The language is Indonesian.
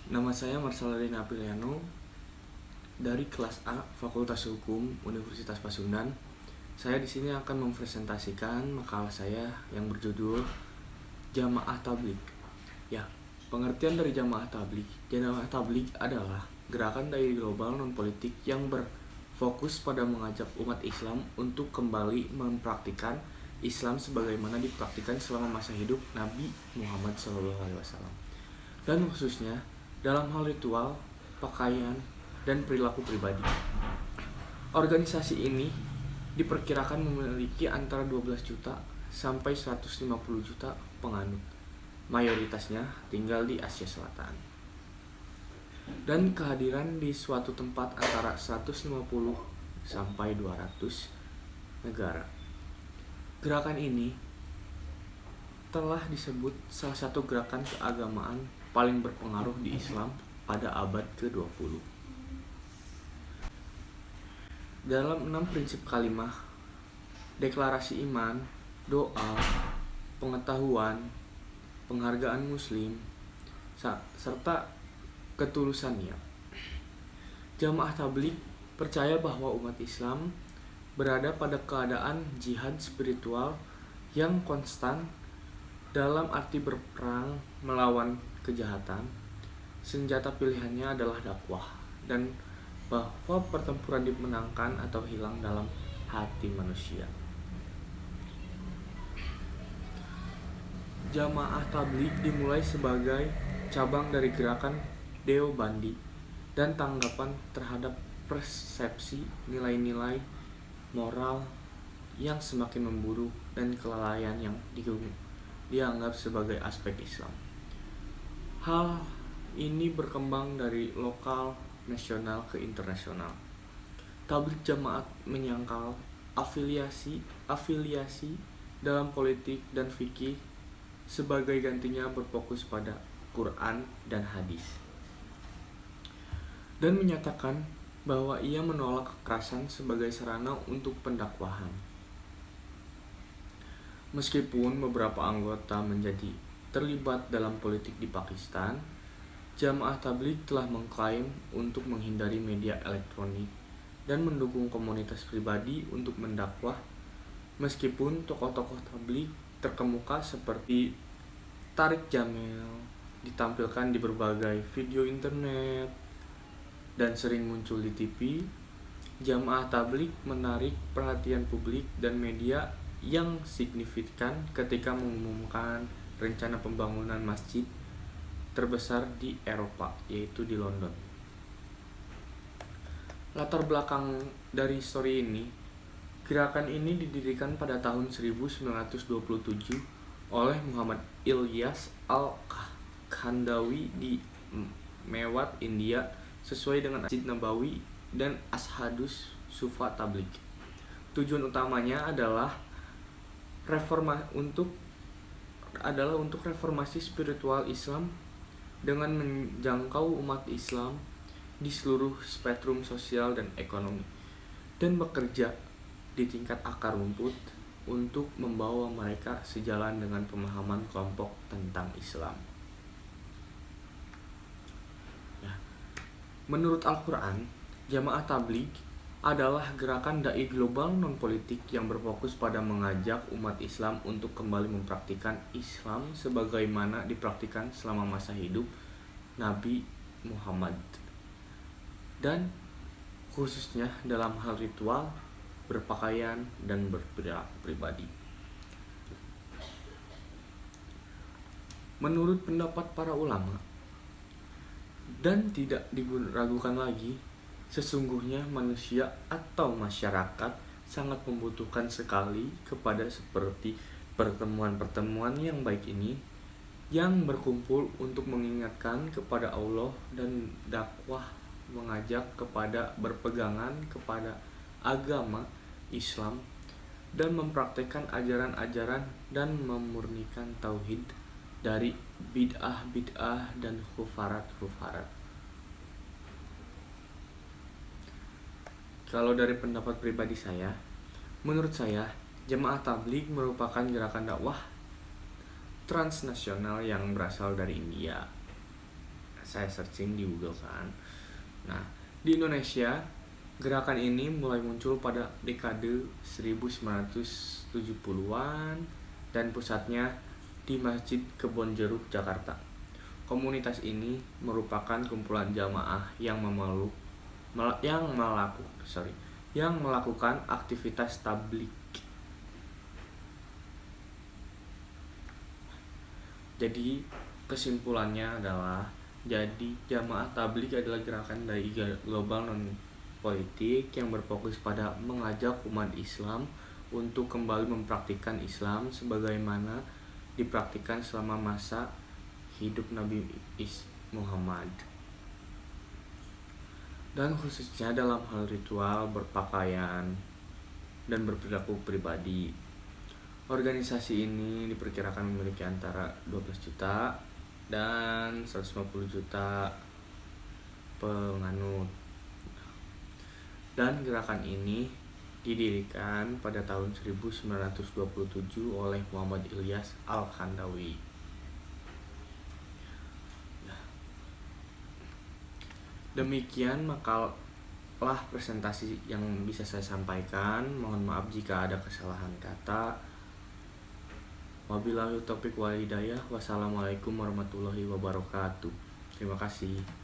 Nama saya Marcelina Apiliano dari kelas A Fakultas Hukum Universitas Pasundan. Saya di sini akan mempresentasikan makalah saya yang berjudul Jamaah Tabligh. Ya, pengertian dari Jamaah Tabligh. Jamaah Tabligh adalah gerakan dai global non politik yang berfokus pada mengajak umat Islam untuk kembali mempraktikkan Islam sebagaimana dipraktikkan selama masa hidup Nabi Muhammad SAW. Dan khususnya dalam hal ritual, pakaian, dan perilaku pribadi. Organisasi ini diperkirakan memiliki antara 12 juta sampai 150 juta penganut. Mayoritasnya tinggal di Asia Selatan. Dan kehadiran di suatu tempat antara 150 sampai 200 negara. Gerakan ini telah disebut salah satu gerakan keagamaan paling berpengaruh di Islam pada abad ke-20. Dalam 6 prinsip kalimah, deklarasi iman, doa, pengetahuan, penghargaan muslim, serta ketulusan niat. Jamaah Tabligh percaya bahwa umat Islam berada pada keadaan jihad spiritual yang konstan dalam arti berperang melawan kejahatan. Senjata pilihannya adalah dakwah, dan bahwa pertempuran dimenangkan atau hilang dalam hati manusia. Jamaah Tabligh dimulai sebagai cabang dari gerakan Deobandi dan tanggapan terhadap persepsi nilai-nilai moral yang semakin memburuk dan kelalaian yang dianggap sebagai aspek Islam. Hal ini berkembang dari lokal, nasional ke internasional. Tabligh Jamaah menyangkal afiliasi dalam politik dan fikih sebagai gantinya berfokus pada Quran dan hadis. Dan menyatakan bahwa ia menolak kekerasan sebagai sarana untuk pendakwahan. Meskipun beberapa anggota menjadi terlibat dalam politik di Pakistan, Jamaah Tabligh telah mengklaim untuk menghindari media elektronik dan mendukung komunitas pribadi untuk mendakwah. Meskipun tokoh-tokoh Tabligh terkemuka seperti Tariq Jamil ditampilkan di berbagai video internet dan sering muncul di TV, Jamaah Tabligh menarik perhatian publik dan media yang signifikan ketika mengumumkan rencana pembangunan masjid terbesar di Eropa, yaitu di London. Latar belakang dari histori ini, gerakan ini didirikan pada tahun 1927 oleh Muhammad Ilyas Al-Khandawi di Mewat, India, sesuai dengan Masjid Nabawi dan Ashadus Sufa Tabligh. Tujuan utamanya adalah untuk reformasi spiritual Islam dengan menjangkau umat Islam di seluruh spektrum sosial dan ekonomi, dan bekerja di tingkat akar rumput untuk membawa mereka sejalan dengan pemahaman kelompok tentang Islam. Menurut Al-Quran, Jamaah Tabligh adalah gerakan dai global non-politik yang berfokus pada mengajak umat Islam untuk kembali mempraktikkan Islam sebagaimana dipraktikkan selama masa hidup Nabi Muhammad, dan khususnya dalam hal ritual, berpakaian, dan berperilaku pribadi. Menurut pendapat para ulama, dan tidak diragukan lagi, sesungguhnya manusia atau masyarakat sangat membutuhkan sekali kepada seperti pertemuan-pertemuan yang baik ini, yang berkumpul untuk mengingatkan kepada Allah dan dakwah, mengajak kepada berpegangan kepada agama Islam dan mempraktekkan ajaran-ajaran dan memurnikan tauhid dari bid'ah dan khufarat. Kalau dari pendapat pribadi saya, menurut saya, Jamaah Tabligh merupakan gerakan dakwah transnasional yang berasal dari India. saya searching di Google kan. Nah, di Indonesia gerakan ini mulai muncul pada dekade 1970-an dan pusatnya di Masjid Kebonjeruk, Jakarta. Komunitas ini merupakan kumpulan jamaah yang melakukan aktivitas tabligh. Jadi kesimpulannya adalah, jadi jamaah tabligh adalah gerakan dari global non politik yang berfokus pada mengajak umat Islam untuk kembali mempraktikkan Islam sebagaimana dipraktikkan selama masa hidup Nabi Muhammad, dan khususnya dalam hal ritual, berpakaian, dan berperilaku pribadi. Organisasi ini diperkirakan memiliki antara 12 juta dan 150 juta penganut. Dan gerakan ini didirikan pada tahun 1927 oleh Muhammad Ilyas Al-Khandaqi. Demikian makalah presentasi yang bisa saya sampaikan. Mohon maaf jika ada kesalahan kata. Wabillahi taufiq wal hidayah. Wassalamualaikum warahmatullahi wabarakatuh. Terima kasih.